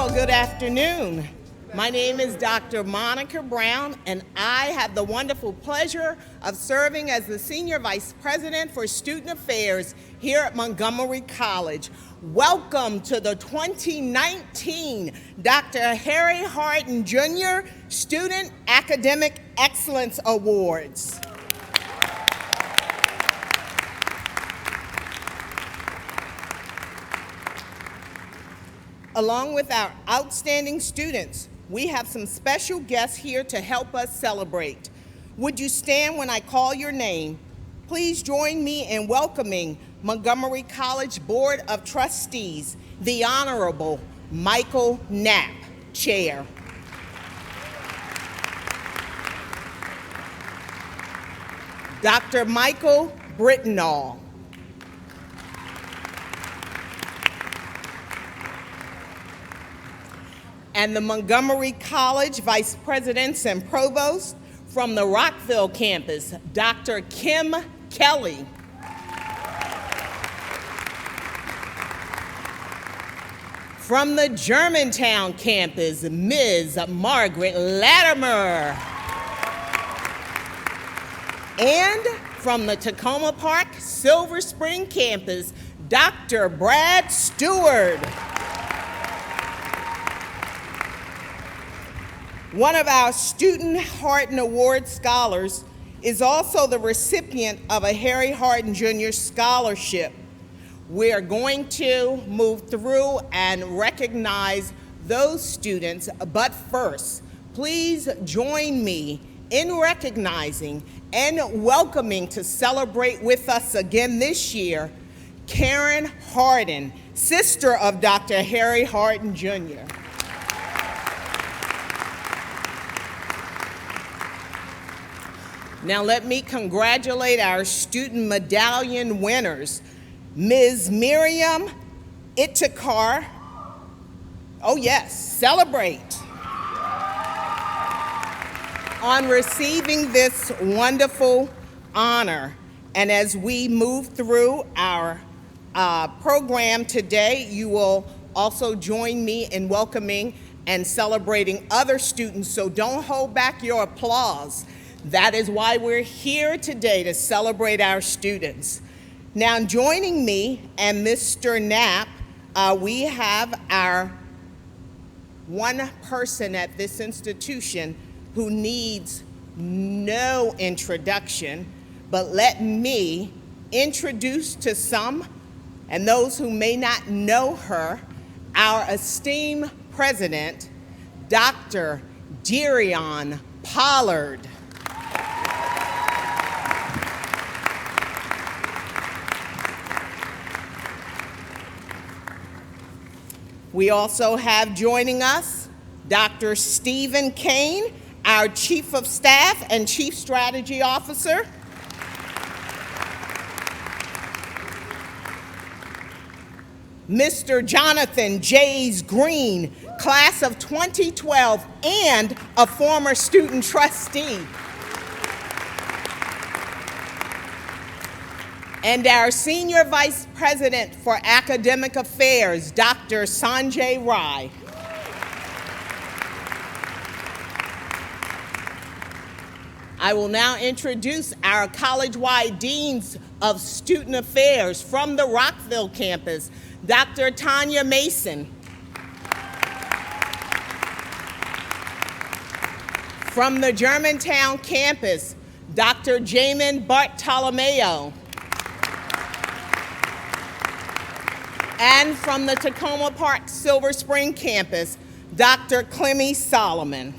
Well, good afternoon. My name is Dr. Monica Brown, and I have the wonderful pleasure of serving as the Senior Vice President for Student Affairs here at Montgomery College. Welcome to the 2019 Dr. Harry Hardin Jr. Student Academic Excellence Awards. Along with our outstanding students, we have some special guests here to help us celebrate. Would you stand when I call your name? Please join me in welcoming Montgomery College Board of Trustees, the Honorable Michael Knapp, Chair. Dr. Michael Brittenall. And the Montgomery College Vice Presidents and Provosts from the Rockville campus, Dr. Kim Kelly. From the Germantown campus, Ms. Margaret Latimer. And from the Tacoma Park Silver Spring campus, Dr. Brad Stewart. One of our Student Hardin Award scholars is also the recipient of a Harry Hardin Jr. Scholarship. We are going to move through and recognize those students, but first, please join me in recognizing and welcoming to celebrate with us again this year, Karen Hardin, sister of Dr. Harry Hardin Jr. Now let me congratulate our student medallion winners, Ms. Miriam Itakar. Oh yes, celebrate. On receiving this wonderful honor. And as we move through our program today, you will also join me in welcoming and celebrating other students, so don't hold back your applause. That is why we're here today, to celebrate our students. Now, joining me and Mr. Knapp, we have our one person at this institution who needs no introduction, but let me introduce to some, and those who may not know her, our esteemed president, Dr. Derion Pollard. We also have joining us Dr. Stephen Kane, our Chief of Staff and Chief Strategy Officer. Mr. Jonathan Jays Green, class of 2012 and a former student trustee. And our Senior Vice President for Academic Affairs, Dr. Sanjay Rai. I will now introduce our college-wide Deans of Student Affairs from the Rockville campus, Dr. Tanya Mason. From the Germantown campus, Dr. Jamin Bartolomeo. And from the Tacoma Park Silver Spring campus, Dr. Clemmy Solomon.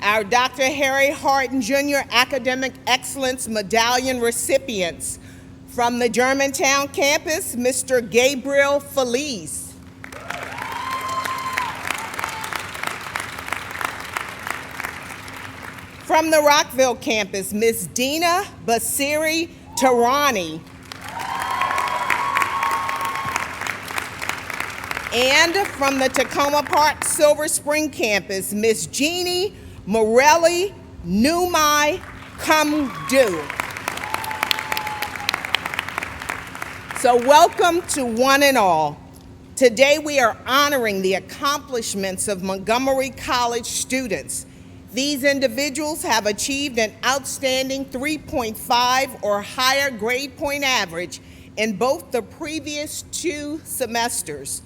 Our Dr. Harry Hardin Jr. Academic Excellence Medallion recipients. From the Germantown campus, Mr. Gabriel Felice. From the Rockville campus, Ms. Dina Basiri Tarani. And from the Tacoma Park Silver Spring campus, Ms. Jeannie Morelli Numai Kamdu. So welcome to one and all. Today we are honoring the accomplishments of Montgomery College students. These individuals have achieved an outstanding 3.5 or higher grade point average in both the previous 2 semesters.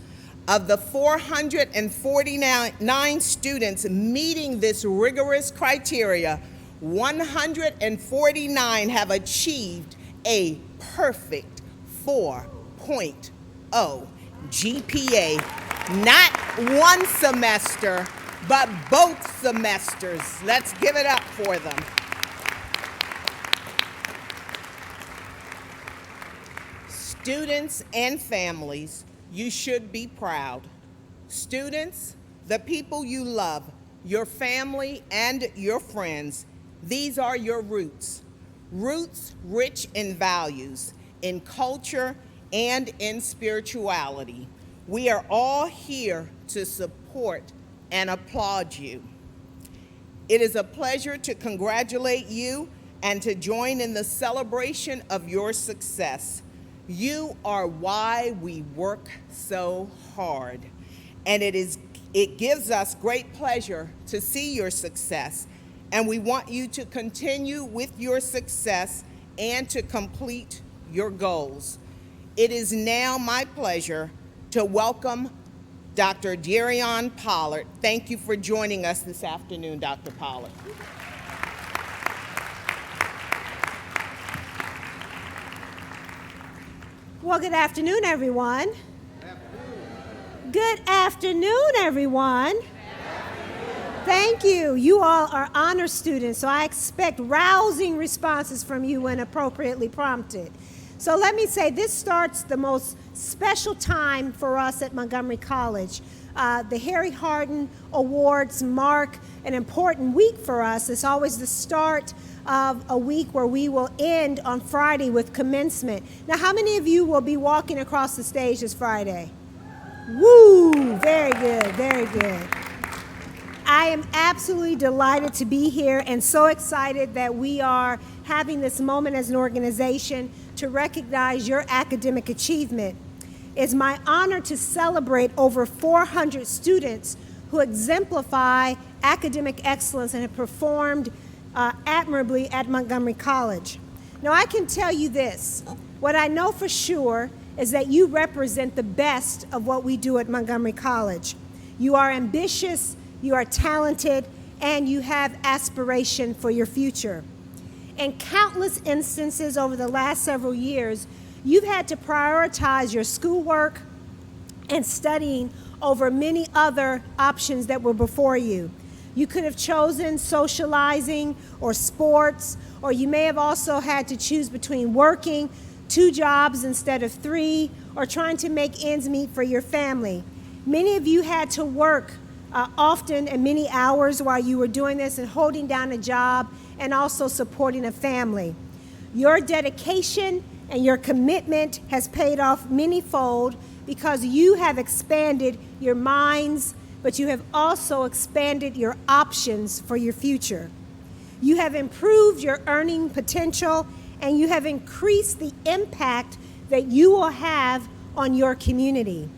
Of the 449 students meeting this rigorous criteria, 149 have achieved a perfect 4.0 GPA, not one semester, but both semesters. Let's give it up for them. Students and families, you should be proud. Students, the people you love, your family and your friends, these are your roots. Roots rich in values, in culture, and in spirituality. We are all here to support and applaud you. It is a pleasure to congratulate you and to join in the celebration of your success. You are why we work so hard, and it gives us great pleasure to see your success, and we want you to continue with your success and to complete your goals. It is now my pleasure to welcome Dr. Darion Pollard. Thank you for joining us this afternoon, Dr. Pollard. Well, good afternoon, everyone. Good afternoon, everyone. Thank you. You all are honor students, so I expect rousing responses from you when appropriately prompted. So let me say, this starts the most special time for us at Montgomery College. The Harry Hardin Awards mark an important week for us. It's always the start of a week where we will end on Friday with commencement. Now, how many of you will be walking across the stage this Friday? Woo! Very good, very good. I am absolutely delighted to be here and so excited that we are having this moment as an organization to recognize your academic achievement. It's my honor to celebrate over 400 students who exemplify academic excellence and have performed admirably at Montgomery College. Now, I can tell you this. What I know for sure is that you represent the best of what we do at Montgomery College. You are ambitious, you are talented, and you have aspiration for your future. In countless instances over the last several years, you've had to prioritize your schoolwork and studying over many other options that were before you. You could have chosen socializing or sports, or you may have also had to choose between working 2 jobs instead of 3, or trying to make ends meet for your family. Many of you had to work often and many hours while you were doing this and holding down a job and also supporting a family. Your dedication and your commitment has paid off manyfold because you have expanded your minds, but you have also expanded your options for your future. You have improved your earning potential, and you have increased the impact that you will have on your community.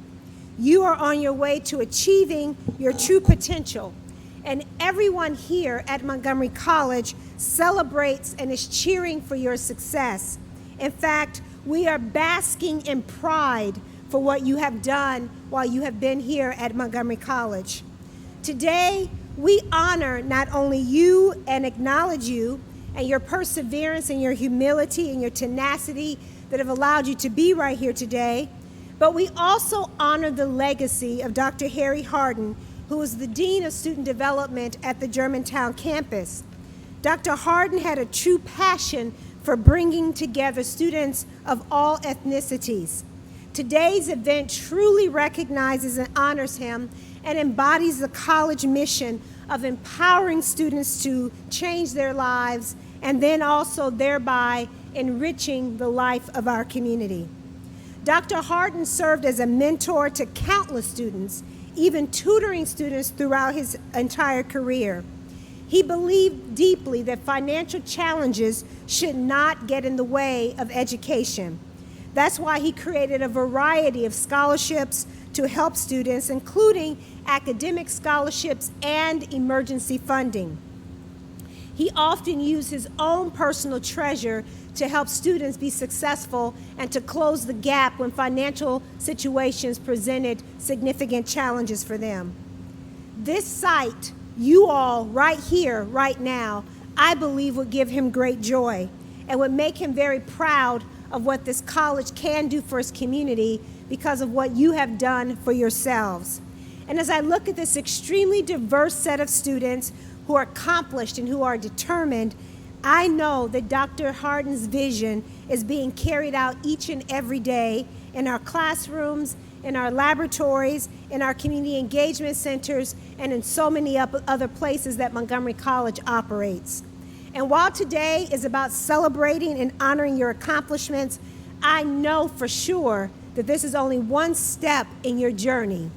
You are on your way to achieving your true potential, and everyone here at Montgomery College celebrates and is cheering for your success. In fact, we are basking in pride for what you have done while you have been here at Montgomery College. Today, we honor not only you and acknowledge you and your perseverance and your humility and your tenacity that have allowed you to be right here today, but we also honor the legacy of Dr. Harry Hardin, who is the Dean of Student Development at the Germantown campus. Dr. Hardin had a true passion for bringing together students of all ethnicities. Today's event truly recognizes and honors him and embodies the college mission of empowering students to change their lives and then also thereby enriching the life of our community. Dr. Hardin served as a mentor to countless students, even tutoring students throughout his entire career. He believed deeply that financial challenges should not get in the way of education. That's why he created a variety of scholarships to help students, including academic scholarships and emergency funding. He often used his own personal treasure to help students be successful and to close the gap when financial situations presented significant challenges for them. This site, you all right here, right now, I believe would give him great joy and would make him very proud of what this college can do for his community because of what you have done for yourselves. And as I look at this extremely diverse set of students who are accomplished and who are determined, I know that Dr. Hardin's vision is being carried out each and every day in our classrooms, in our laboratories, in our community engagement centers, and in so many other places that Montgomery College operates. And while today is about celebrating and honoring your accomplishments, I know for sure that this is only one step in your journey.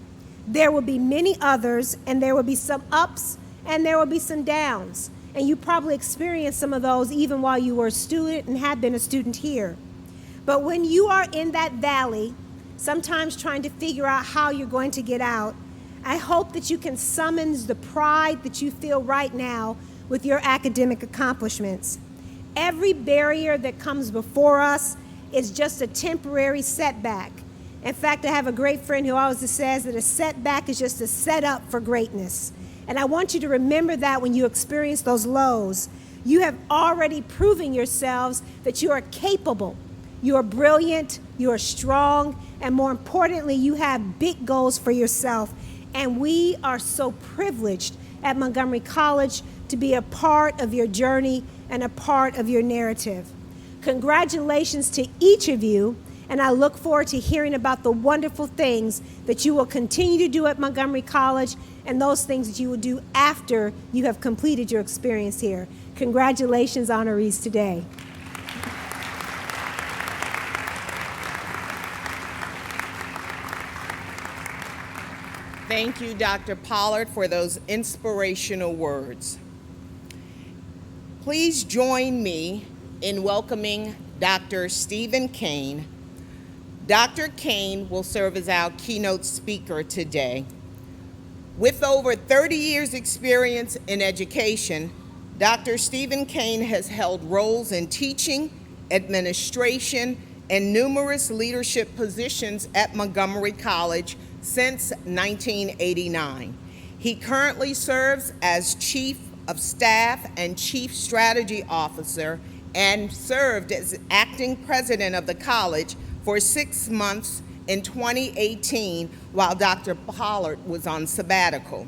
There will be many others, and there will be some ups, and there will be some downs. And you probably experienced some of those even while you were a student and have been a student here. But when you are in that valley, sometimes trying to figure out how you're going to get out, I hope that you can summon the pride that you feel right now with your academic accomplishments. Every barrier that comes before us is just a temporary setback. In fact, I have a great friend who always says that a setback is just a setup for greatness. And I want you to remember that when you experience those lows. You have already proven yourselves that you are capable, you are brilliant, you are strong, and more importantly, you have big goals for yourself. And we are so privileged at Montgomery College to be a part of your journey and a part of your narrative. Congratulations to each of you, and I look forward to hearing about the wonderful things that you will continue to do at Montgomery College and those things that you will do after you have completed your experience here. Congratulations, honorees, today. Thank you, Dr. Pollard, for those inspirational words. Please join me in welcoming Dr. Stephen Kane. Dr. Kane will serve as our keynote speaker today. With over 30 years' experience in education, Dr. Stephen Kane has held roles in teaching, administration, and numerous leadership positions at Montgomery College since 1989. He currently serves as Chief of Staff and Chief Strategy Officer and served as acting president of the college for 6 months in 2018 while Dr. Pollard was on sabbatical.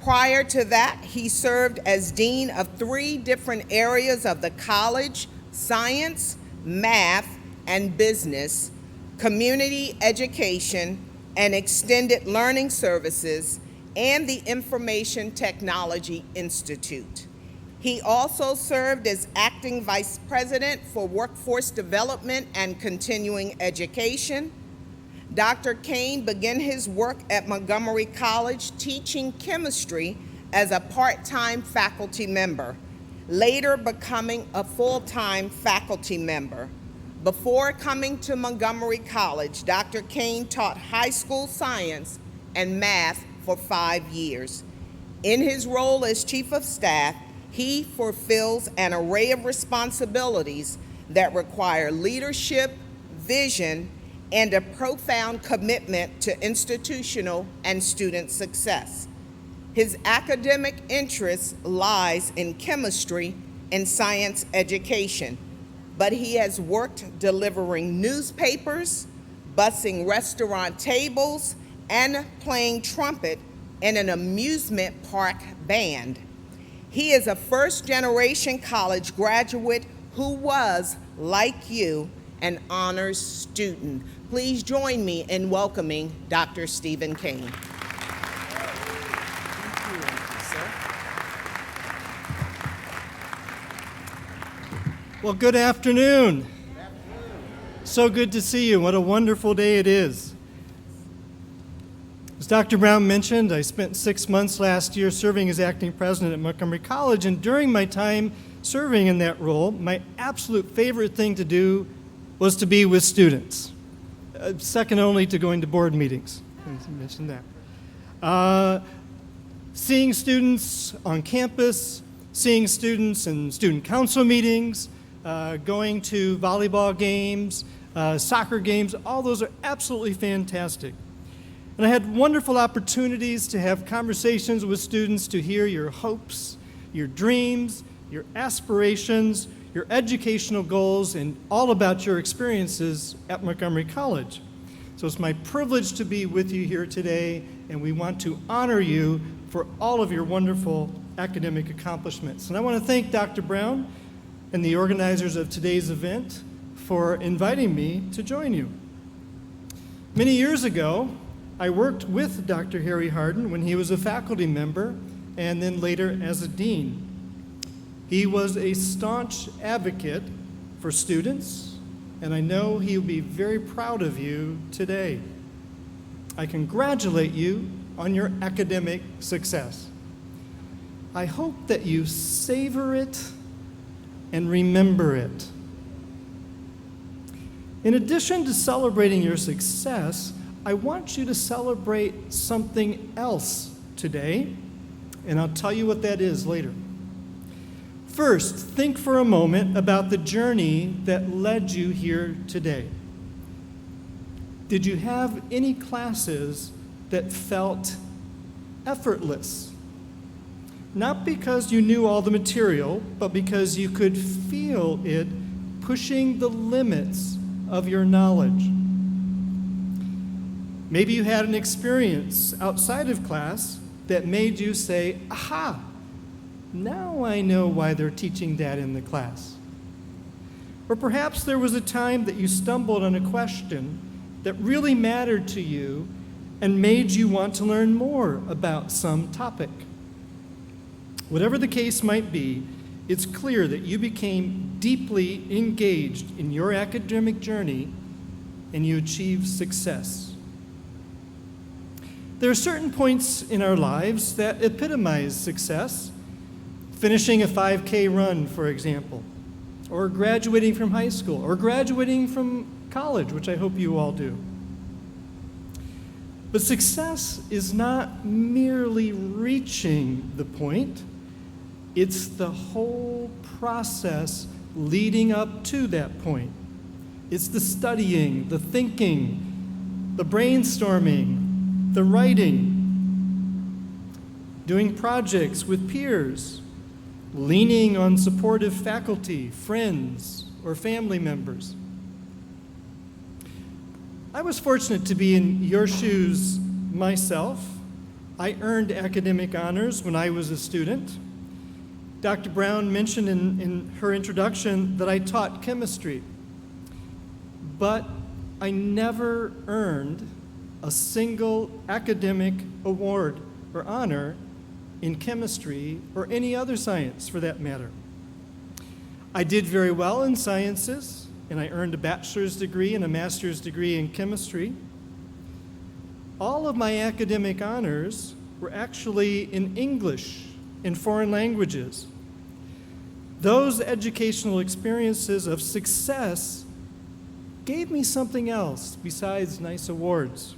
Prior to that, he served as dean of 3 different areas of the college: science, math, and business, community education, and extended learning services, and the Information Technology Institute. He also served as acting vice president for workforce development and continuing education. Dr. Kane began his work at Montgomery College teaching chemistry as a part-time faculty member, later becoming a full-time faculty member. Before coming to Montgomery College, Dr. Kane taught high school science and math for 5 years. In his role as Chief of Staff, he fulfills an array of responsibilities that require leadership, vision, and a profound commitment to institutional and student success. His academic interest lies in chemistry and science education, but he has worked delivering newspapers, bussing restaurant tables, and playing trumpet in an amusement park band. He is a first-generation college graduate who was, like you, an honors student. Please join me in welcoming Dr. Stephen Kane. Well, good afternoon. So good to see you. What a wonderful day it is. As Dr. Brown mentioned, I spent 6 months last year serving as acting president at Montgomery College, and during my time serving in that role, my absolute favorite thing to do was to be with students, second only to going to board meetings. I mentioned that. Seeing students on campus, seeing students in student council meetings, going to volleyball games, soccer games, all those are absolutely fantastic. And I had wonderful opportunities to have conversations with students to hear your hopes, your dreams, your aspirations, your educational goals, and all about your experiences at Montgomery College. So it's my privilege to be with you here today, and we want to honor you for all of your wonderful academic accomplishments. And I want to thank Dr. Brown and the organizers of today's event for inviting me to join you. Many years ago, I worked with Dr. Harry Hardin when he was a faculty member and then later as a dean. He was a staunch advocate for students, and I know he'll be very proud of you today. I congratulate you on your academic success. I hope that you savor it and remember it. In addition to celebrating your success, I want you to celebrate something else today, and I'll tell you what that is later. First, think for a moment about the journey that led you here today. Did you have any classes that felt effortless? Not because you knew all the material, but because you could feel it pushing the limits of your knowledge. Maybe you had an experience outside of class that made you say, aha, now I know why they're teaching that in the class. Or perhaps there was a time that you stumbled on a question that really mattered to you and made you want to learn more about some topic. Whatever the case might be, it's clear that you became deeply engaged in your academic journey and you achieved success. There are certain points in our lives that epitomize success. Finishing a 5K run, for example, or graduating from high school, or graduating from college, which I hope you all do. But success is not merely reaching the point, it's the whole process leading up to that point. It's the studying, the thinking, the brainstorming, the writing, doing projects with peers, leaning on supportive faculty, friends, or family members. I was fortunate to be in your shoes myself. I earned academic honors when I was a student. Dr. Brown mentioned in her introduction that I taught chemistry, but I never earned a single academic award or honor in chemistry or any other science for that matter. I did very well in sciences, and I earned a bachelor's degree and a master's degree in chemistry. All of my academic honors were actually in English and foreign languages. Those educational experiences of success gave me something else besides nice awards.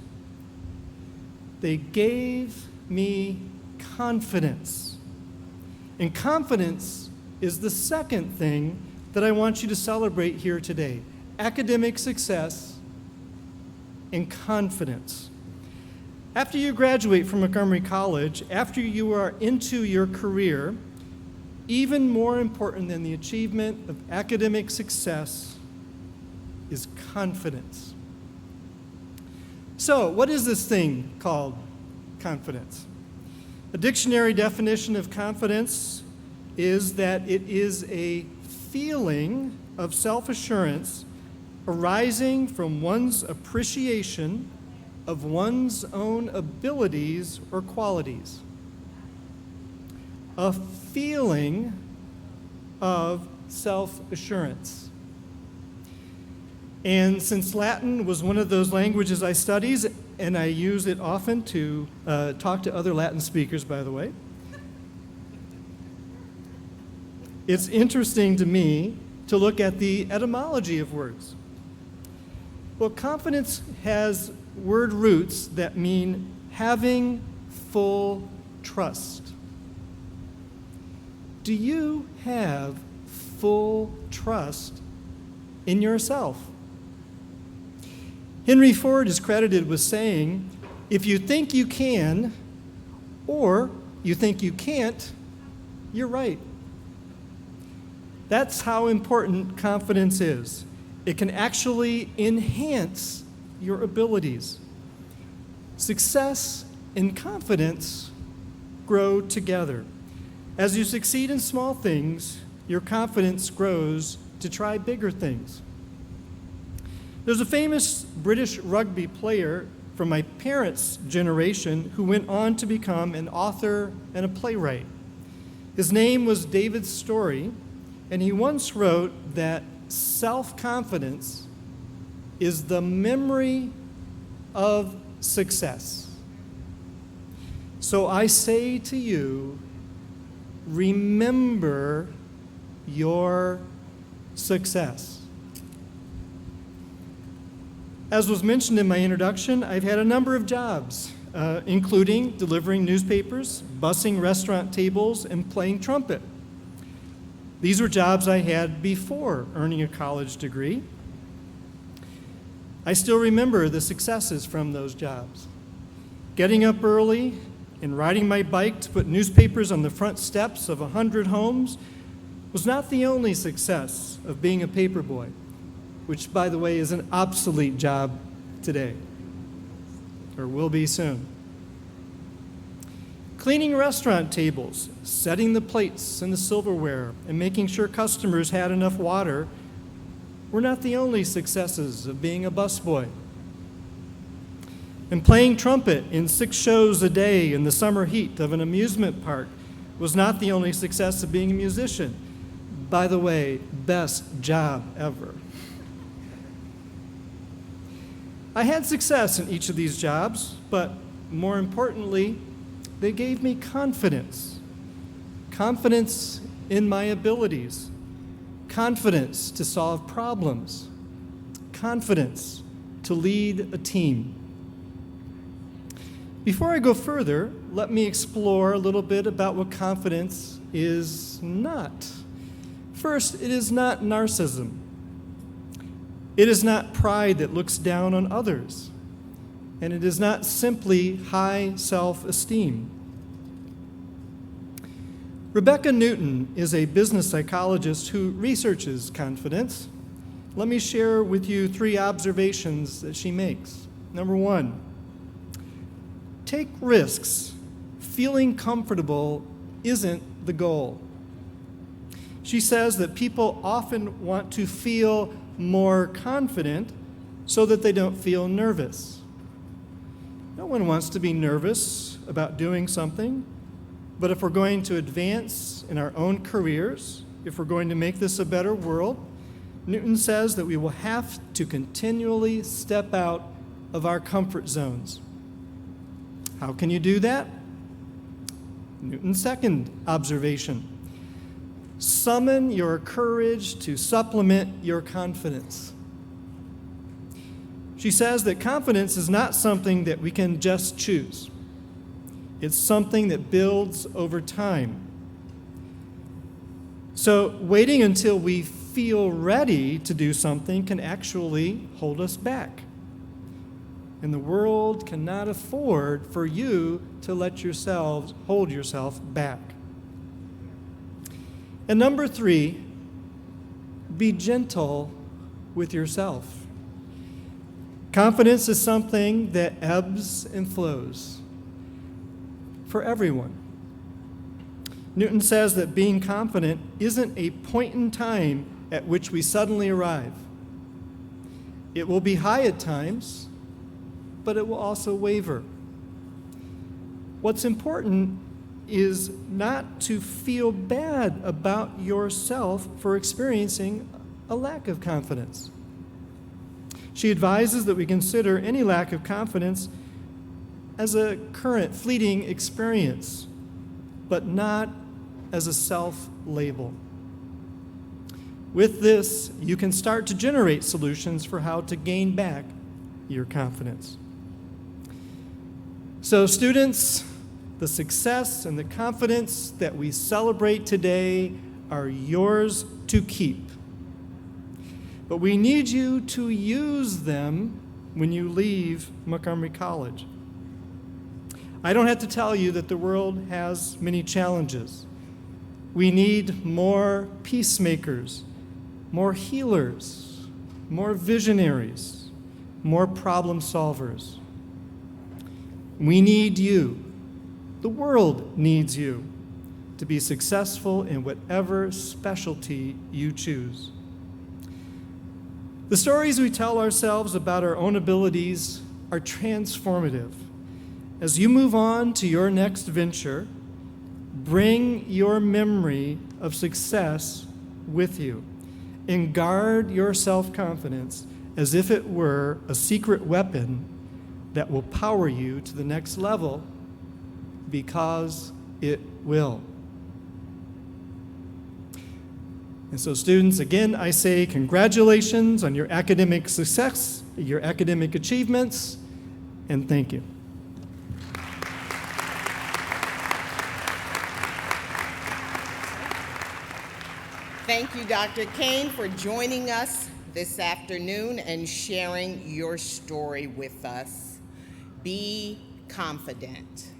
They gave me confidence. And confidence is the second thing that I want you to celebrate here today. Academic success and confidence. After you graduate from Montgomery College, after you are into your career, even more important than the achievement of academic success is confidence. So, what is this thing called confidence? A dictionary definition of confidence is that it is a feeling of self-assurance arising from one's appreciation of one's own abilities or qualities. A feeling of self-assurance. And since Latin was one of those languages I studied, and I use it often to talk to other Latin speakers, by the way, it's interesting to me to look at the etymology of words. Well, confidence has word roots that mean having full trust. Do you have full trust in yourself? Henry Ford is credited with saying, if you think you can or you think you can't, you're right. That's how important confidence is. It can actually enhance your abilities. Success and confidence grow together. As you succeed in small things, your confidence grows to try bigger things. There's a famous British rugby player from my parents' generation who went on to become an author and a playwright. His name was David Story, and he once wrote that self-confidence is the memory of success. So I say to you, remember your success. As was mentioned in my introduction, I've had a number of jobs, including delivering newspapers, bussing restaurant tables, and playing trumpet. These were jobs I had before earning a college degree. I still remember the successes from those jobs. Getting up early and riding my bike to put newspapers on the front steps of 100 homes was not the only success of being a paperboy, which, by the way, is an obsolete job today, or will be soon. Cleaning restaurant tables, setting the plates and the silverware, and making sure customers had enough water were not the only successes of being a busboy. And playing trumpet in 6 shows a day in the summer heat of an amusement park was not the only success of being a musician. By the way, best job ever. I had success in each of these jobs, but more importantly, they gave me confidence. Confidence in my abilities. Confidence to solve problems. Confidence to lead a team. Before I go further, let me explore a little bit about what confidence is not. First, it is not narcissism. It is not pride that looks down on others. And it is not simply high self-esteem. Rebecca Newton is a business psychologist who researches confidence. Let me share with you 3 observations that she makes. Number 1, take risks. Feeling comfortable isn't the goal. She says that people often want to feel more confident so that they don't feel nervous. No one wants to be nervous about doing something, but if we're going to advance in our own careers, if we're going to make this a better world, Newton says that we will have to continually step out of our comfort zones. How can you do that? Newton's second observation: summon your courage to supplement your confidence. She says that confidence is not something that we can just choose. It's something that builds over time. So waiting until we feel ready to do something can actually hold us back. And the world cannot afford for you to let yourselves hold yourself back. And number 3, be gentle with yourself. Confidence is something that ebbs and flows for everyone. Newton says that being confident isn't a point in time at which we suddenly arrive. It will be high at times, but it will also waver. What's important is not to feel bad about yourself for experiencing a lack of confidence. She advises that we consider any lack of confidence as a current fleeting experience, but not as a self-label. With this, you can start to generate solutions for how to gain back your confidence. So students, the success and the confidence that we celebrate today are yours to keep. But we need you to use them when you leave Montgomery College. I don't have to tell you that the world has many challenges. We need more peacemakers, more healers, more visionaries, more problem solvers. We need you. The world needs you to be successful in whatever specialty you choose. The stories we tell ourselves about our own abilities are transformative. As you move on to your next venture, bring your memory of success with you and guard your self-confidence as if it were a secret weapon that will power you to the next level, because it will. And so students, again, I say congratulations on your academic success, your academic achievements, and thank you. Thank you, Dr. Kane, for joining us this afternoon and sharing your story with us. Be confident.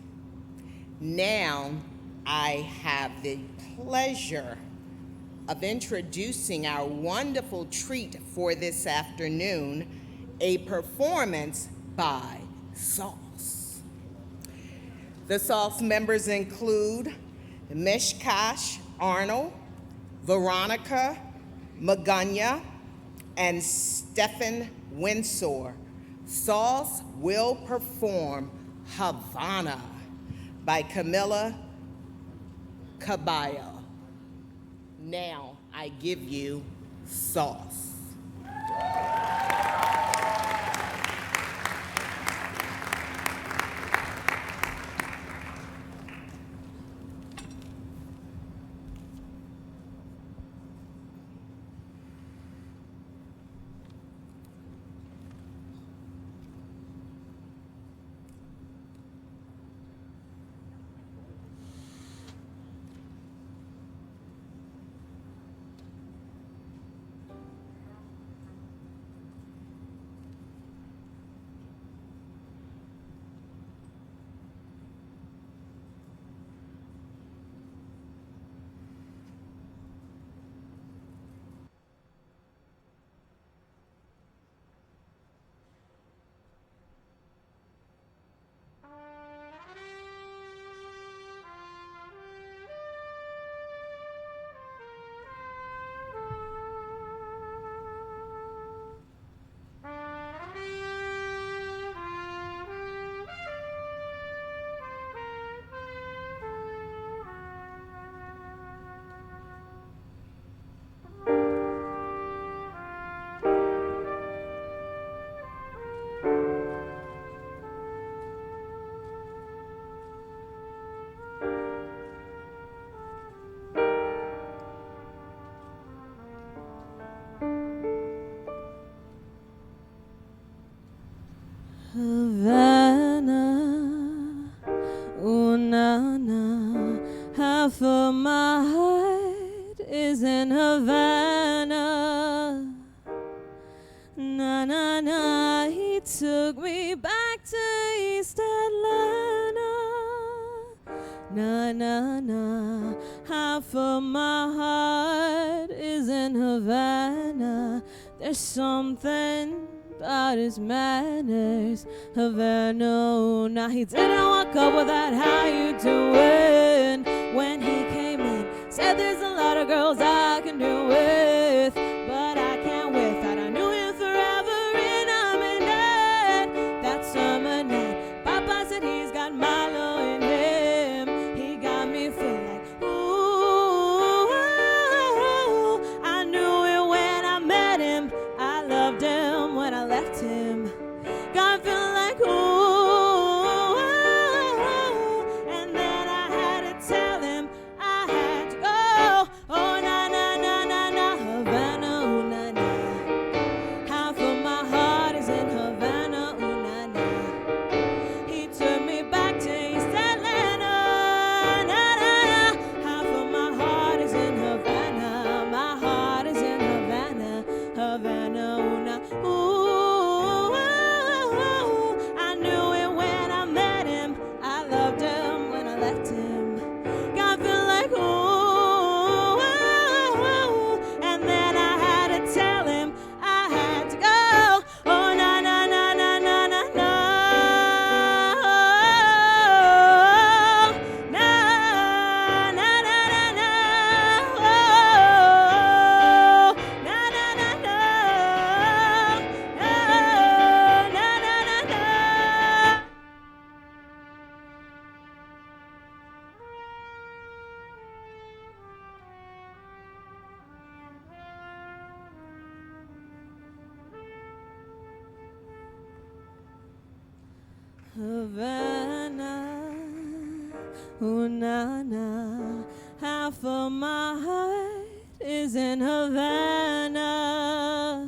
Now, I have the pleasure of introducing our wonderful treat for this afternoon, a performance by Sauce. The Sauce members include Mishkash Arnold, Veronica Magunya, and Stephen Windsor. Sauce will perform Havana by Camila Cabello. Now I give you Sauce. Havana, ooh na na, half of my heart is in Havana. Na na na, he took me back to East Atlanta. Na na na, half of my heart is in Havana. There's something about his manners, Havana. Now he didn't walk up with that "how you doing" when he came in. Said there's a lot of girls I can do with, but I can't with that. I knew him forever and I'm in debt. That summer night, Papa said he's got Milo in him. He got me feeling like ooh, I knew it when I met him. I loved him when I left him. God feeling like ooh, and then I had to tell him I had to go. Oh na na na na na, Havana, ooh, I knew it when I met him. I loved him when I left him. God feel like ooh, and then I had to tell him I had to go. Oh na na na na na na na, na na na na na, oh, na na na na, na na na na. Havana, ooh na na, half of my heart is in Havana.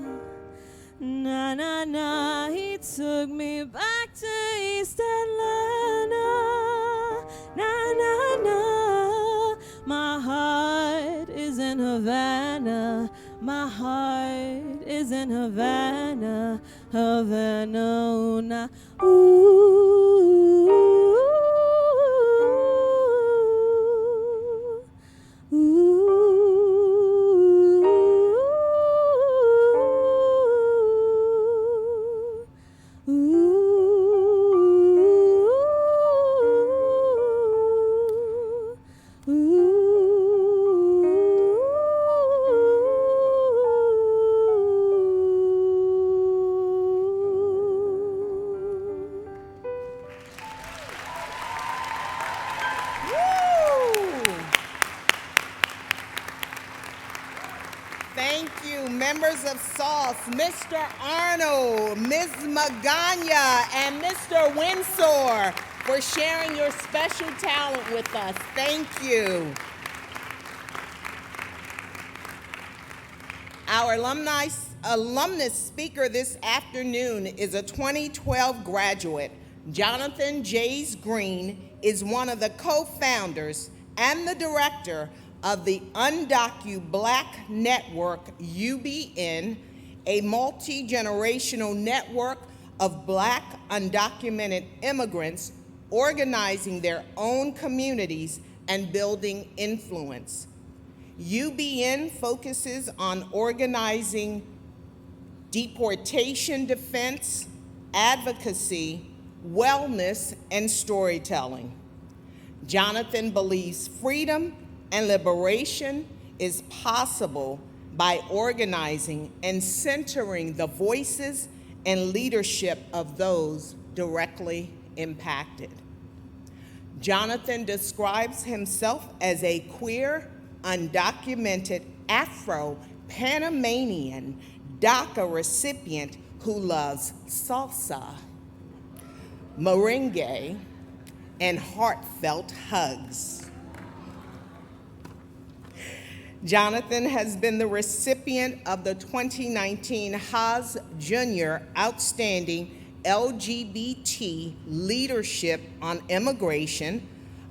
Na na na, he took me back to East Atlanta. Na na na, my heart is in Havana. My heart is in Havana, Havana, ooh, na, ooh, Woo! Thank you, members of SALS, Mr. Arnold, Ms. Magana, and Mr. Windsor for sharing your special talent with us. Thank you. Our alumnus speaker this afternoon is a 2012 graduate. Jonathan Jays Green is one of the co-founders and the director of the Undocu Black Network, UBN, a multi-generational network of Black undocumented immigrants organizing their own communities and building influence. UBN focuses on organizing deportation defense, advocacy, wellness, and storytelling. Jonathan believes freedom and liberation is possible by organizing and centering the voices and leadership of those directly impacted. Jonathan describes himself as a queer, undocumented Afro-Panamanian DACA recipient who loves salsa, merengue, and heartfelt hugs. Jonathan has been the recipient of the 2019 Haas Jr. Outstanding LGBT Leadership on Immigration,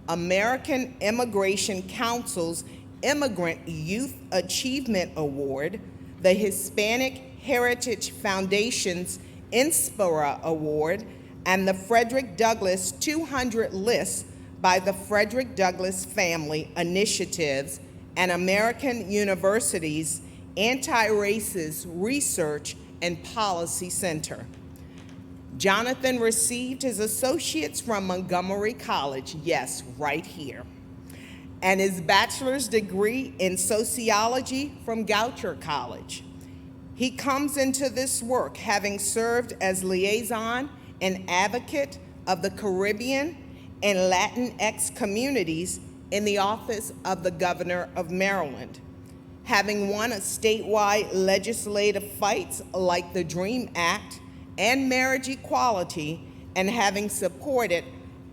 American Immigration Council's Immigrant Youth Achievement Award, the Hispanic Heritage Foundation's Inspira Award, and the Frederick Douglass 200 list by the Frederick Douglass Family Initiatives and American University's Anti-Racist Research and Policy Center. Jonathan received his associates from Montgomery College, yes, right here, and his bachelor's degree in sociology from Goucher College. He comes into this work having served as liaison and advocate of the Caribbean and Latinx communities in the office of the Governor of Maryland, having won a statewide legislative fights like the DREAM Act and marriage equality, and having supported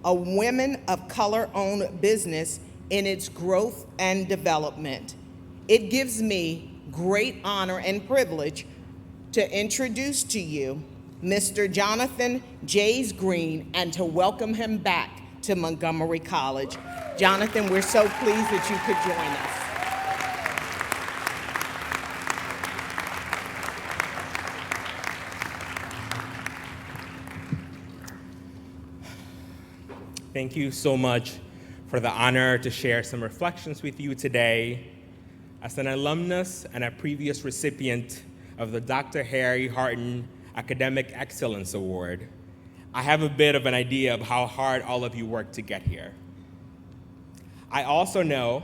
a women of color-owned business in its growth and development. It gives me great honor and privilege to introduce to you Mr. Jonathan Jays Green and to welcome him back to Montgomery College. Jonathan, we're so pleased that you could join us. Thank you so much for the honor to share some reflections with you today. As an alumnus and a previous recipient of the Dr. Harry Harton Academic Excellence Award, I have a bit of an idea of how hard all of you worked to get here. I also know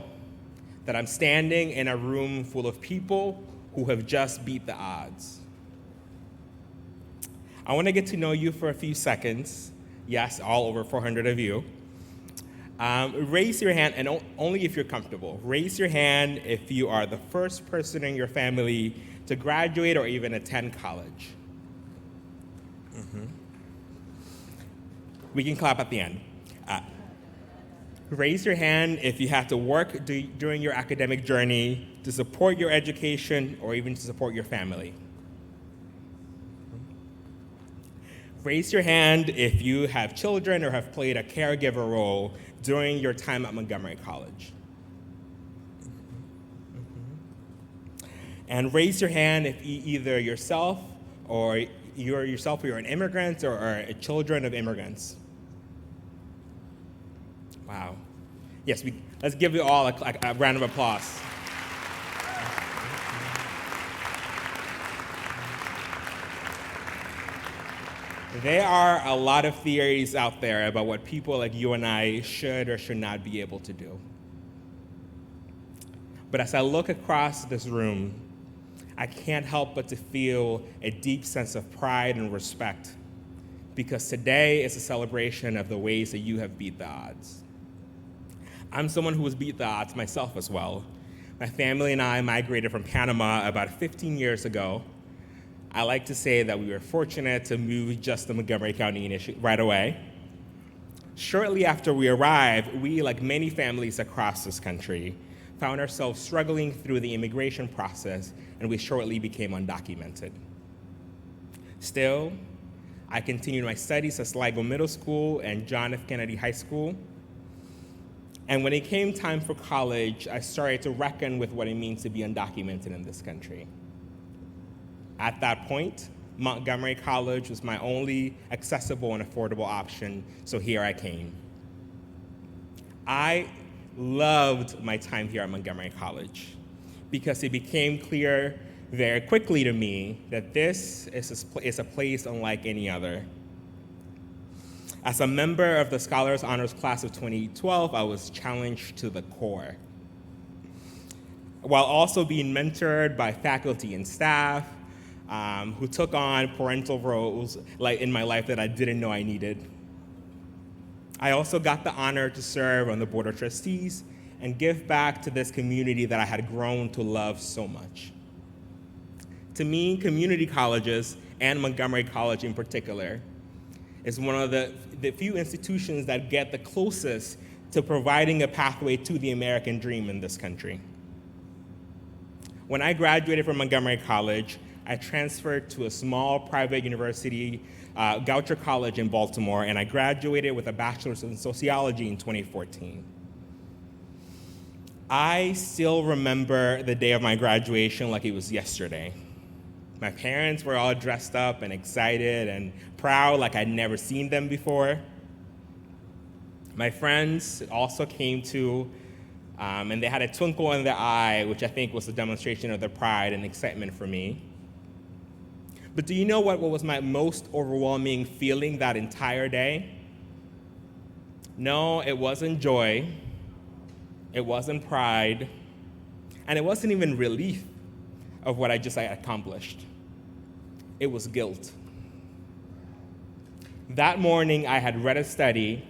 that I'm standing in a room full of people who have just beat the odds. I want to get to know you for a few seconds. Yes, all over 400 of you. Raise your hand, and only if you're comfortable. Raise your hand if you are the first person in your family to graduate or even attend college. We can clap at the end. Raise your hand if you have to work during your academic journey to support your education or even to support your family. Raise your hand if you have children or have played a caregiver role during your time at Montgomery College. And raise your hand if either yourself or you're an immigrant or are children of immigrants. Wow. Yes, let's give you all a round of applause. There are a lot of theories out there about what people like you and I should or should not be able to do. But as I look across this room, I can't help but to feel a deep sense of pride and respect, because today is a celebration of the ways that you have beat the odds. I'm someone who has beat the odds myself as well. My family and I migrated from Panama about 15 years ago. I like to say that we were fortunate to move just to Montgomery County right away. Shortly after we arrived, we, like many families across this country, found ourselves struggling through the immigration process, and we shortly became undocumented. Still, I continued my studies at Sligo Middle School and John F. Kennedy High School. And when it came time for college, I started to reckon with what it means to be undocumented in this country. At that point, Montgomery College was my only accessible and affordable option, so here I came. I loved my time here at Montgomery College because it became clear very quickly to me that this is a place unlike any other. As a member of the Scholars Honors Class of 2012, I was challenged to the core, while also being mentored by faculty and staff who took on parental roles in my life that I didn't know I needed. I also got the honor to serve on the Board of Trustees and give back to this community that I had grown to love so much. To me, community colleges, and Montgomery College in particular, is one of the few institutions that get the closest to providing a pathway to the American dream in this country. When I graduated from Montgomery College, I transferred to a small private university, Goucher College in Baltimore, and I graduated with a bachelor's in sociology in 2014. I still remember the day of my graduation like it was yesterday. My parents were all dressed up and excited and proud like I'd never seen them before. My friends also came too, and they had a twinkle in their eye, which I think was a demonstration of their pride and excitement for me. But do you know what was my most overwhelming feeling that entire day? No, it wasn't joy, it wasn't pride, and it wasn't even relief of what I just accomplished. It was guilt. That morning, I had read a study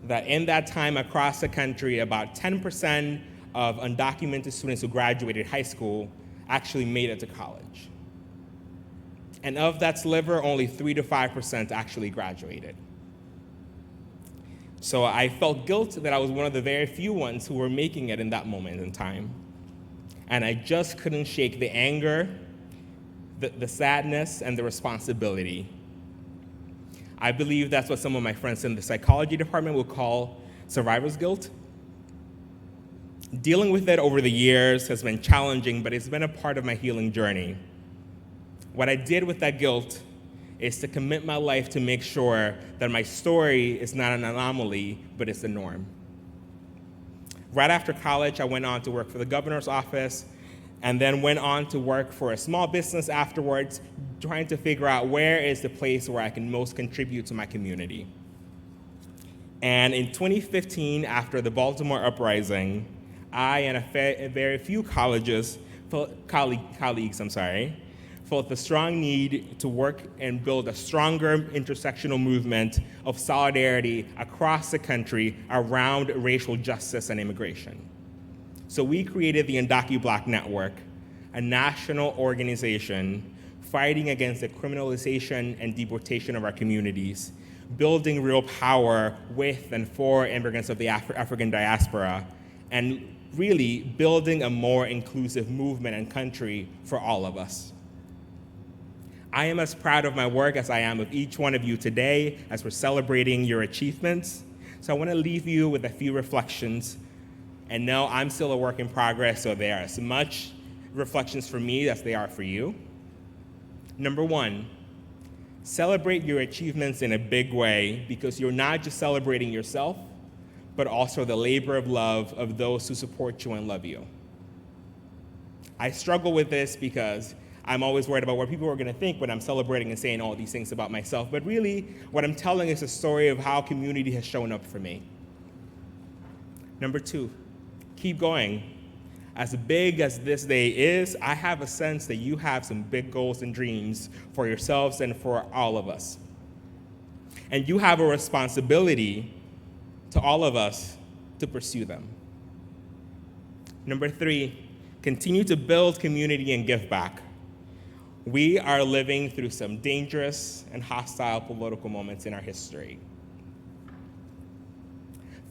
that in that time across the country, about 10% of undocumented students who graduated high school actually made it to college. And of that sliver, only 3 to 5% actually graduated. So I felt guilt that I was one of the very few ones who were making it in that moment in time. And I just couldn't shake the anger, the sadness, and the responsibility. I believe that's what some of my friends in the psychology department would call survivor's guilt. Dealing with it over the years has been challenging, but it's been a part of my healing journey. What I did with that guilt is to commit my life to make sure that my story is not an anomaly, but it's the norm. Right after college, I went on to work for the governor's office, and then went on to work for a small business afterwards, trying to figure out where is the place where I can most contribute to my community. And in 2015, after the Baltimore uprising, I and a very few colleagues, felt the strong need to work and build a stronger intersectional movement of solidarity across the country around racial justice and immigration. So we created the Ndaki Black Network, a national organization fighting against the criminalization and deportation of our communities, building real power with and for immigrants of the African diaspora, and really building a more inclusive movement and country for all of us. I am as proud of my work as I am of each one of you today as we're celebrating your achievements. So I want to leave you with a few reflections. And no, I'm still a work in progress, so they are as much reflections for me as they are for you. Number one, celebrate your achievements in a big way, because you're not just celebrating yourself, but also the labor of love of those who support you and love you. I struggle with this because I'm always worried about what people are going to think when I'm celebrating and saying all these things about myself. But really, what I'm telling is a story of how community has shown up for me. Number two, keep going. As big as this day is, I have a sense that you have some big goals and dreams for yourselves and for all of us. And you have a responsibility to all of us to pursue them. Number three, continue to build community and give back. We are living through some dangerous and hostile political moments in our history.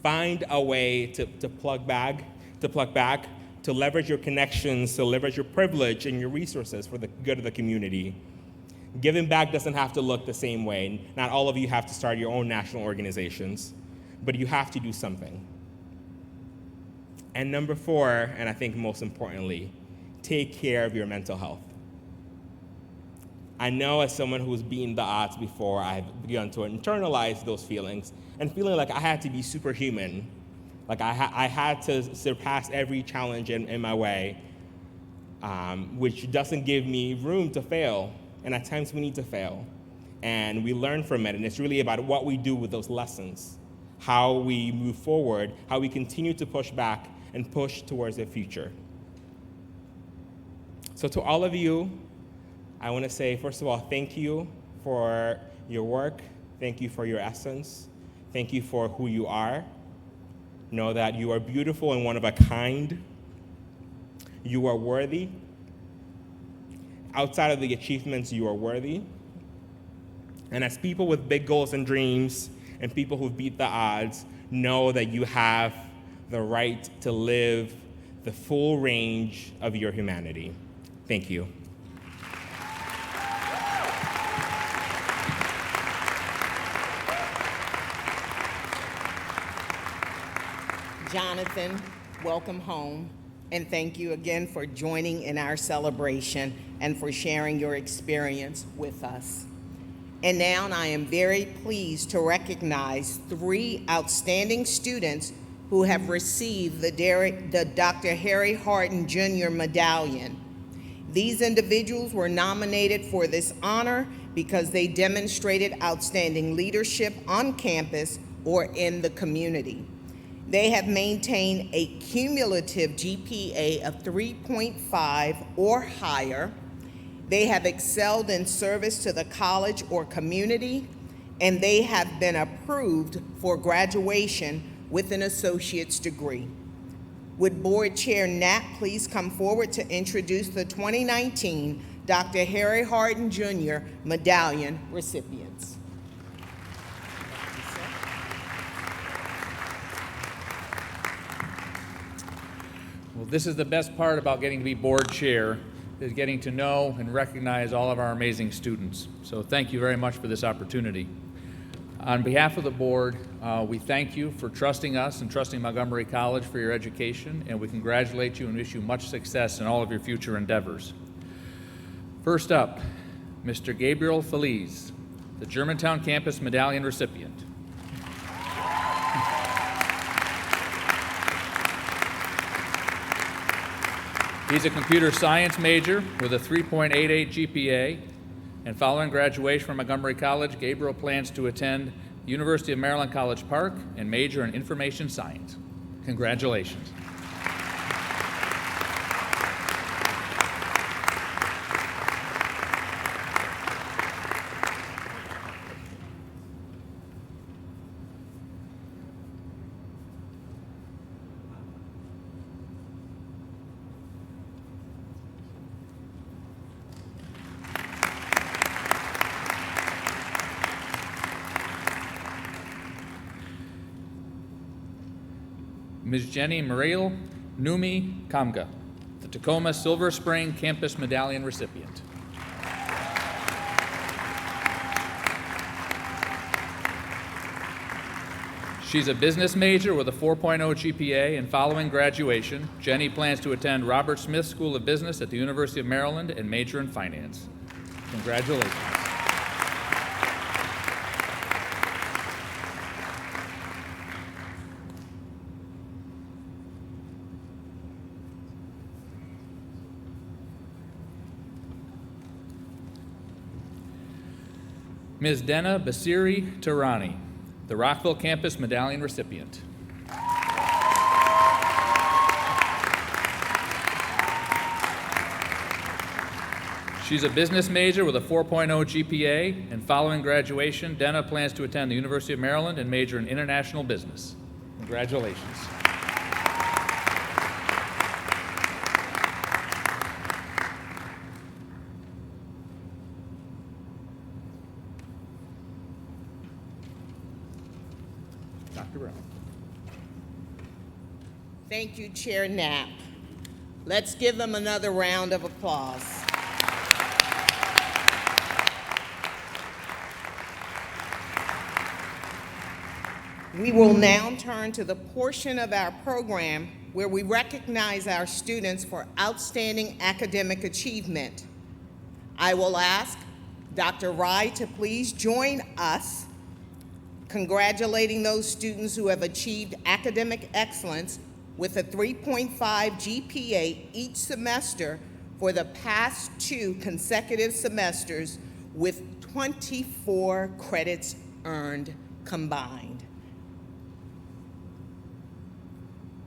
Find a way to plug back, to leverage your connections, to leverage your privilege and your resources for the good of the community. Giving back doesn't have to look the same way. Not all of you have to start your own national organizations, but you have to do something. And number four, and I think most importantly, take care of your mental health. I know as someone who's beaten the odds before, I've begun to internalize those feelings and feeling like I had to be superhuman, like I had to surpass every challenge in my way, which doesn't give me room to fail. And at times we need to fail. And we learn from it, and it's really about what we do with those lessons, how we move forward, how we continue to push back and push towards the future. So to all of you, I want to say, first of all, thank you for your work. Thank you for your essence. Thank you for who you are. Know that you are beautiful and one of a kind. You are worthy. Outside of the achievements, you are worthy. And as people with big goals and dreams and people who beat the odds, know that you have the right to live the full range of your humanity. Thank you. Jonathan, welcome home, and thank you again for joining in our celebration and for sharing your experience with us. And now I am very pleased to recognize 3 outstanding students who have received the Dr. Harry Hardin Jr. Medallion. These individuals were nominated for this honor because they demonstrated outstanding leadership on campus or in the community. They have maintained a cumulative GPA of 3.5 or higher. They have excelled in service to the college or community, and they have been approved for graduation with an associate's degree. Would Board Chair Knapp please come forward to introduce the 2019 Dr. Harry Hardin Jr. Medallion recipients? Well, this is the best part about getting to be board chair, is getting to know and recognize all of our amazing students. So thank you very much for this opportunity. On behalf of the board, we thank you for trusting us and trusting Montgomery College for your education, and we congratulate you and wish you much success in all of your future endeavors. First up, Mr. Gabriel Feliz. the Germantown Campus Medallion recipient. He's a computer science major with a 3.88 GPA, and following graduation from Montgomery College, Gabriel plans to attend University of Maryland College Park and major in information science. Congratulations. Ms. Jenny Muriel Numi Kamga, the Tacoma Silver Spring Campus Medallion recipient. She's a business major with a 4.0 GPA, and following graduation, Jenny plans to attend Robert Smith School of Business at the University of Maryland and major in finance. Congratulations. Ms. Dena Basiri Tarani, the Rockville Campus Medallion recipient. She's a business major with a 4.0 GPA, and following graduation, Dena plans to attend the University of Maryland and major in international business. Congratulations. Dr. Brown. Thank you, Chair Knapp. Let's give them another round of applause. We will now turn to the portion of our program where we recognize our students for outstanding academic achievement. I will ask Dr. Rai to please join us congratulating those students who have achieved academic excellence with a 3.5 GPA each semester for the past 2 consecutive semesters with 24 credits earned combined.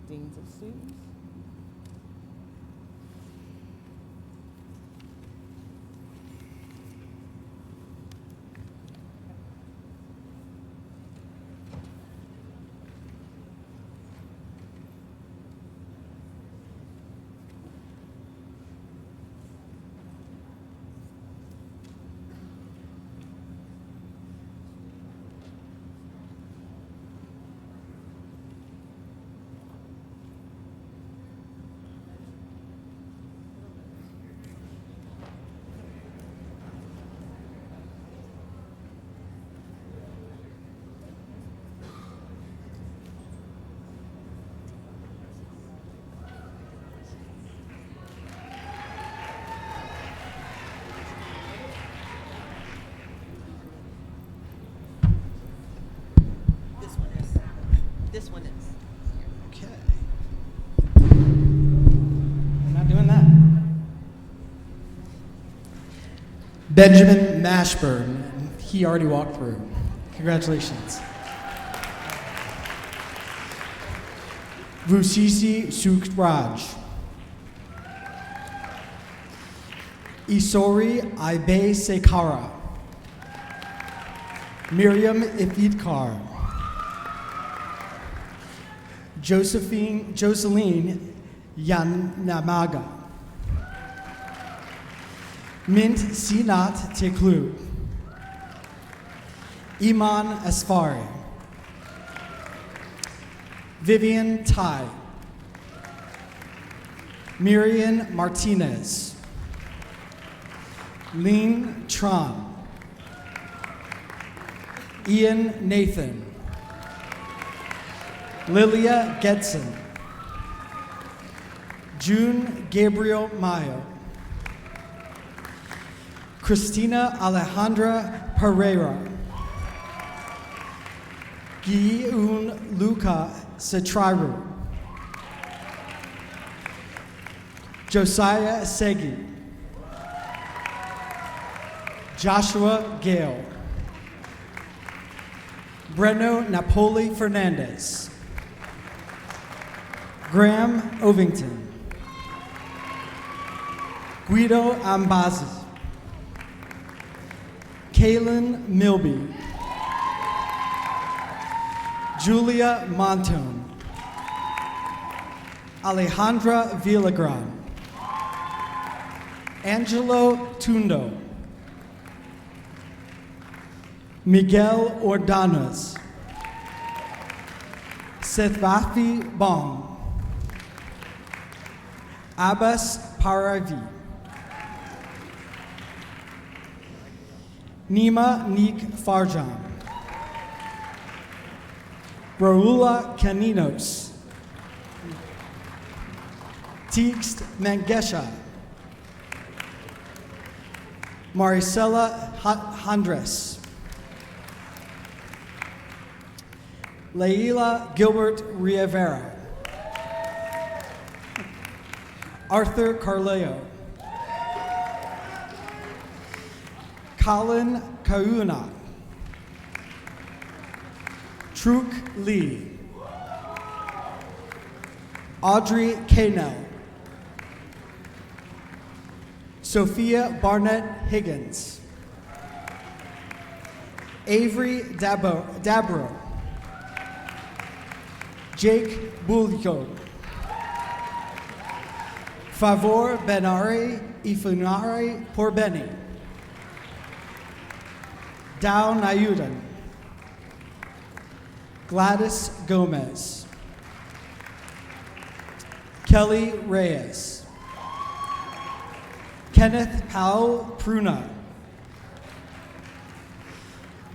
Deans of students. This one is. Okay. We're not doing that. Benjamin Mashburn. He already walked through. Congratulations. Vusisi Sukraj. Isori Ibe Sekara. Miriam Ifidkar. Jocelyn Yanamaga. Mint Sinat Teklu. Iman Asfari. Vivian Tai. Miriam Martinez. Ling Tran. Ian Nathan. Lilia Getson. June Gabriel Mayo. Christina Alejandra Pereira. Giun Luca Satraru. Josiah Segi. Joshua Gale. Breno Napoli Fernandez. Graham Ovington. Guido Ambazi. Kaylin Milby. Julia Montone. Alejandra Villagran. Angelo Tundo. Miguel Ordonez. Sethvathi Bong. Abbas Paravi. Nima Nik Farjan. Raula Caninos. Text Mangesha. Maricela Handres. Leila Gilbert Rivera. Arthur Carleo. Colin Kauna. Truk Lee. Audrey Canel. Sophia Barnett Higgins. Avery Dabro. Jake Bulko. Favor Benari Ifunari Porbeni. Dao Nayudan. Gladys Gomez. Kelly Reyes. Kenneth Powell Pruna.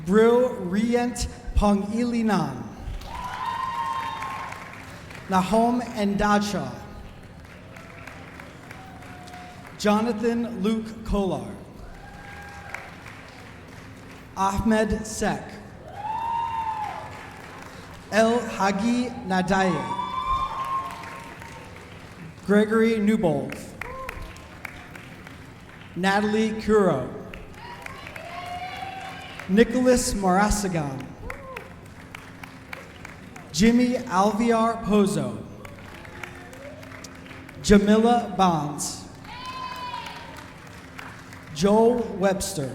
Brill Rient Pongilinan. Nahom Endacha. Jonathan Luke Kolar. Ahmed Sek. El Hagi Nadaye. Gregory Newbold. Natalie Kuro. Nicholas Marasagan. Jimmy Alviar Pozo. Jamila Bonds. Joel Webster.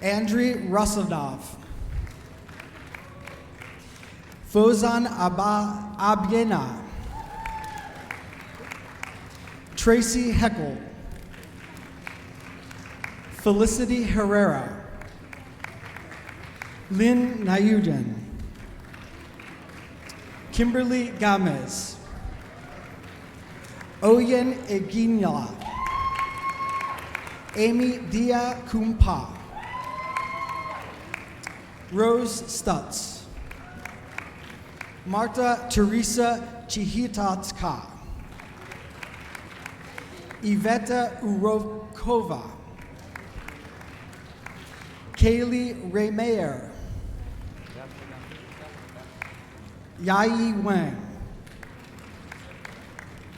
Andriy Rusanov. Fozan Abyena. Tracy Heckel. Felicity Herrera. Lynn Nayudan. Kimberly Gamez. Oyen Eginla. Amy Dia Kumpa. Rose Stutz. Marta Teresa Chihitatska. Iveta Urokova. Kaylee Raymayer. Yai Wang.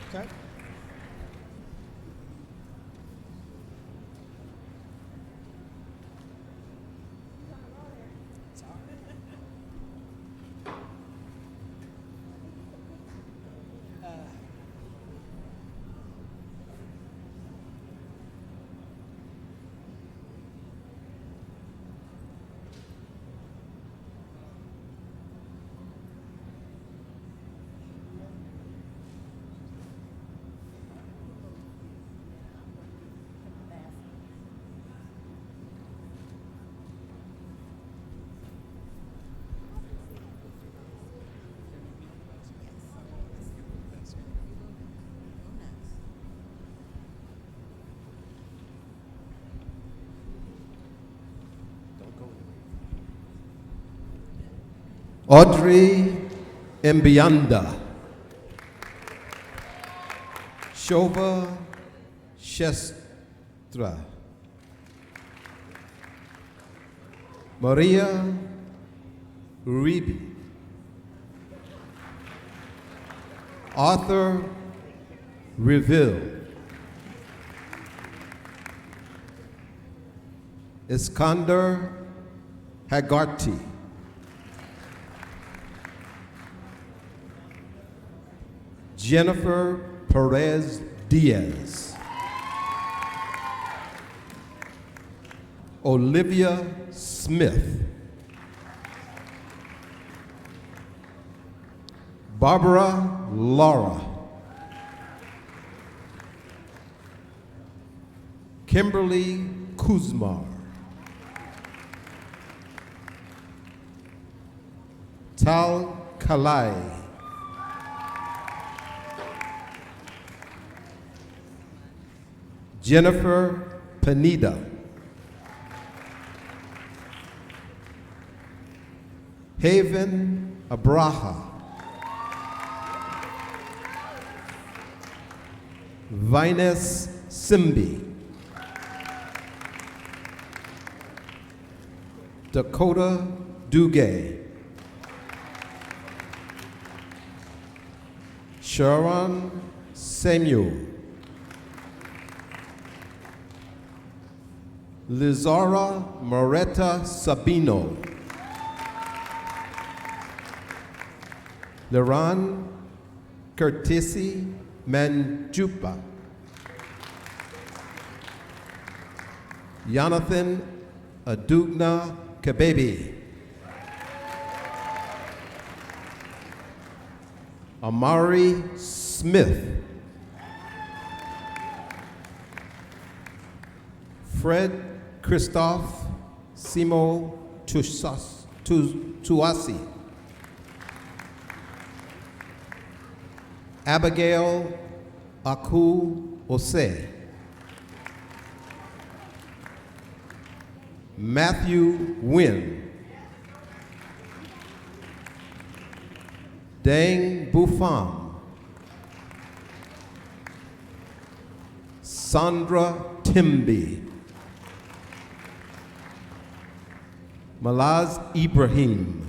Okay. Audrey Mbianda. Shova Shestra. Maria Uribe, Arthur Reville, Iskander Hagarty, Jennifer Perez Diaz, Olivia Smith, Barbara Laura, Kimberly Kuzmar, Tal Kalai, Jennifer Panida, Haven Abraha, Vines Simbi, Dakota Duguay, Sharon Samuel, Lizara Moreta Sabino, Leran Curtisi Manjupa, Jonathan Adugna Kabebi, Amari Smith, Fred Christoph Simo Tuasi, Abigail Aku Ose, Matthew Wynn, Deng Bufam, Sandra Timby, Malaz Ibrahim,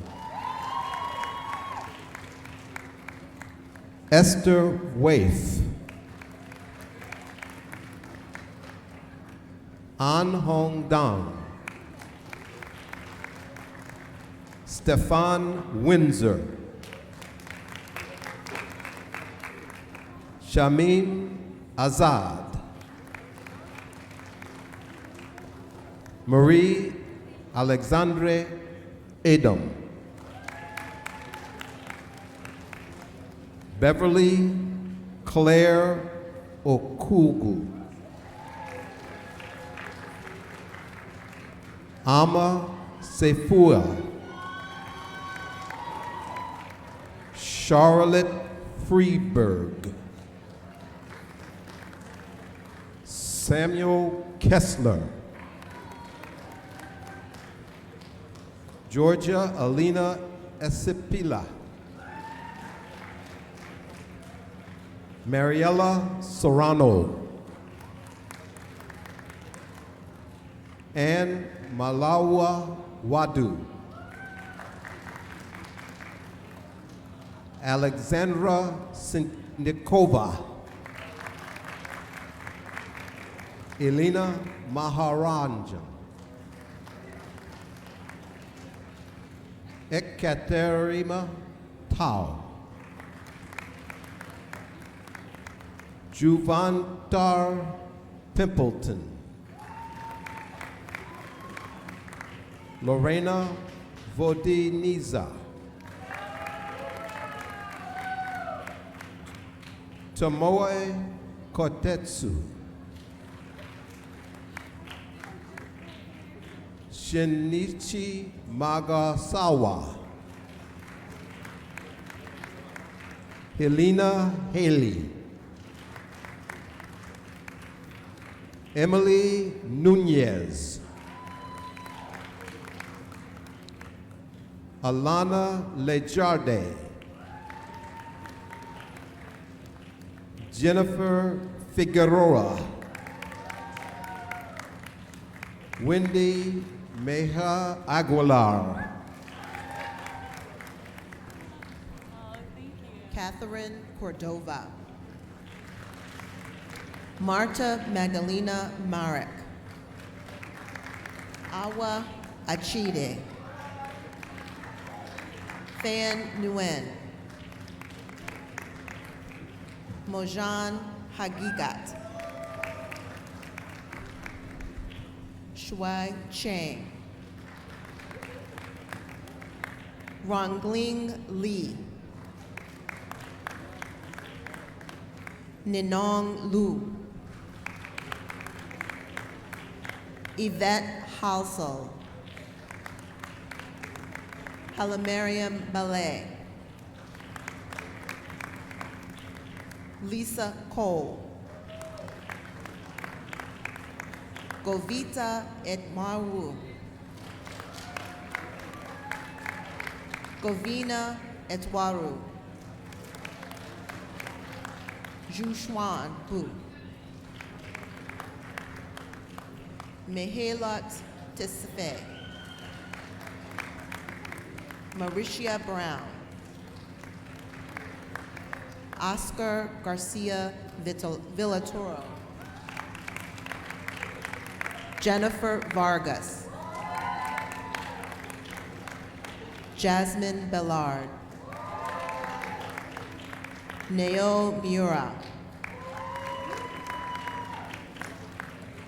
Esther Waif, An Hong Dang, Stefan Windsor, Shamin Azad, Marie Alexandre Edom, Beverly Claire Okugu, Ama Sefua, Charlotte Freeberg, Samuel Kessler, Georgia Alina Esipila, Mariella Serrano, Anne Malawa Wadu, Alexandra Sindikova, Elena Maharanjan, Ekaterina Tao, Juvantar Pimpleton, Lorena Vodiniza, Tomoe Kotetsu, Shinichi Magasawa, Helena Haley, Emily Nunez, Alana Lejarde, Jennifer Figueroa, Wendy Meja Aguilar. Catherine Cordova. Marta Magdalena Marek. Awa Achide. Fan Nguyen. Mojan Hagigat. Shuai Chang. Rongling Li. Ninong Lu. Yvette Halsell. Halimariam Ballet. Lisa Cole. Govita Etmaru. Govina Etwaru. Jushuan Bu. Mehelat Tisfe. Mauricia Brown. Oscar Garcia Villatoro. Jennifer Vargas. Jasmine Bellard. Neo Miura.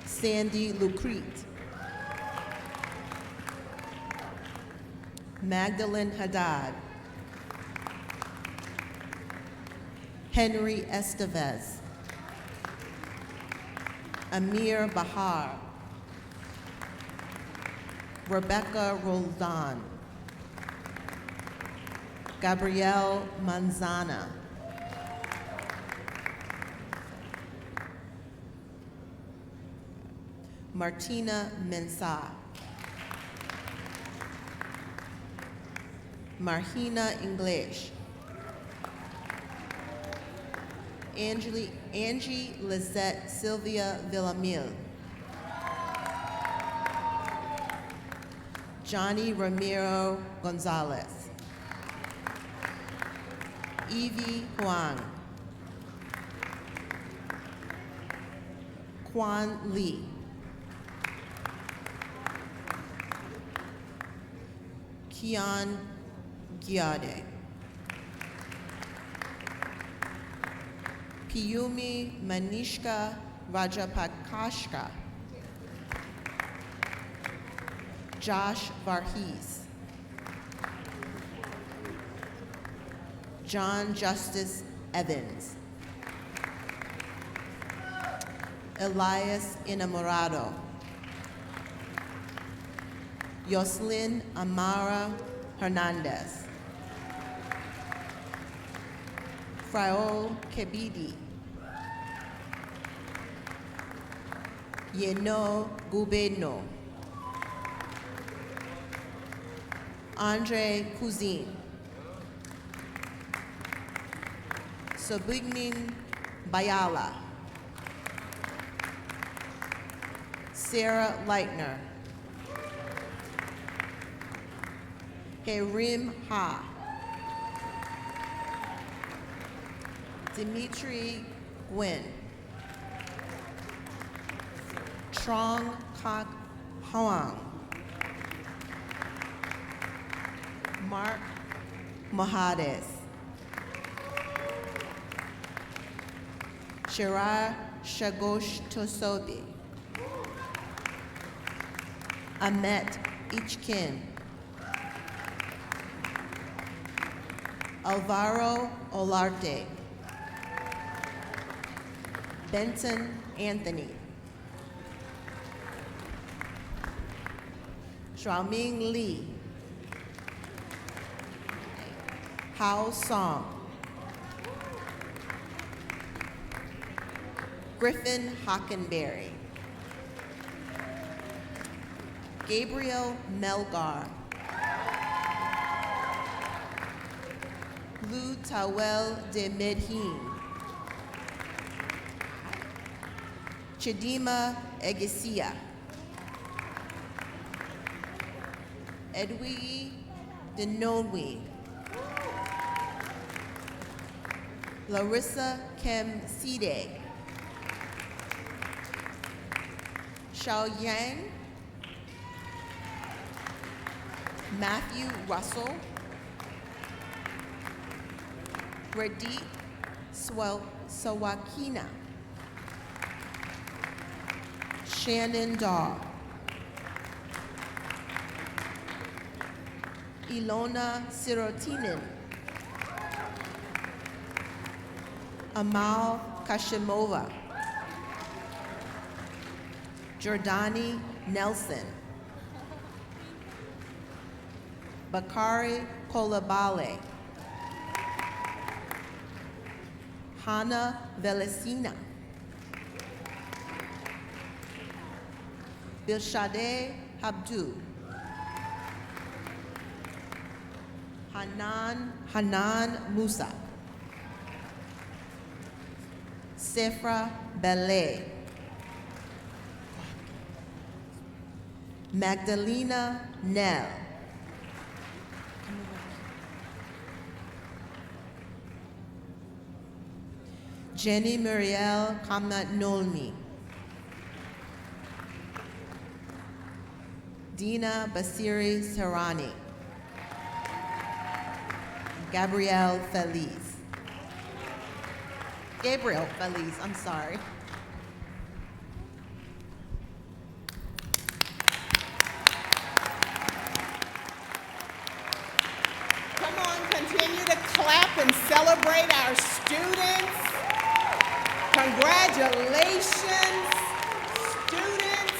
Sandy Lucrete. Magdalene Haddad. Henry Estevez. Amir Bahar. Rebecca Roldan. Gabrielle Manzana. Martina Mensah. Marhina English. Angie Lizette Sylvia Villamil. Johnny Ramiro Gonzalez. Evie Huang. Quan Lee. Kian Giade. Piyumi Manishka Rajapakashka. Josh Varghese. John Justice Evans. Elias Inamorado. Yoslin Amara Hernandez. Fraol Kebidi. Yeno Gubeno. Andre Kuzin. Sobignin Bayala. Sarah Leitner. Herim Ha. Dimitri Nguyen. Trong Kak Hoang. Mark Mohades. Shirar Shagosh Tosobi. Amet Ichkin. Alvaro Olarte. Benson Anthony. Xiaoming Li. Hao Song. Griffin Hockenberry. Gabriel Melgar. Lou Tawel de Medhin. Chidima Egesia. Edwi Denolwi. Larissa Kim Side. Xiao Yang. Matthew Russell. Radit Sawakina. Shannon Daw. Ilona Sirotinin. Amal Kashimova. Jordani Nelson. Bakari Kolabale. Hannah Velasina. Bilshadeh Habdu. Hanan Musa. Sefra Ballet. Magdalena Nell. Jenny Muriel Kamnat Nolmi. Dina Basiri Serrani. Gabriel Feliz. Gabriel Feliz, I'm sorry. Come on, continue to clap and celebrate our students. Congratulations, students.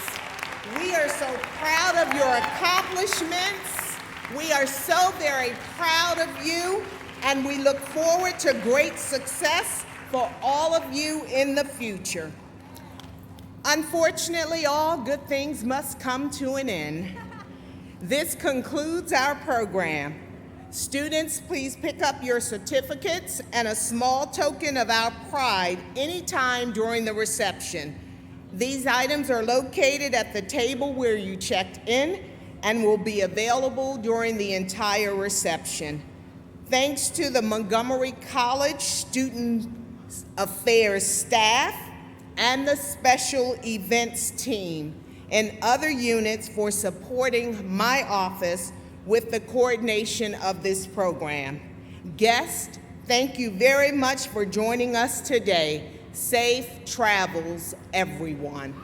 We are so proud of your accomplishments. We are so very proud of you, and we look forward to great success for all of you in the future. Unfortunately, all good things must come to an end. This concludes our program. Students, please pick up your certificates and a small token of our pride anytime during the reception. These items are located at the table where you checked in and will be available during the entire reception. Thanks to the Montgomery College Student Affairs staff and the special events team and other units for supporting my office with the coordination of this program. Guests, thank you very much for joining us today. Safe travels, everyone.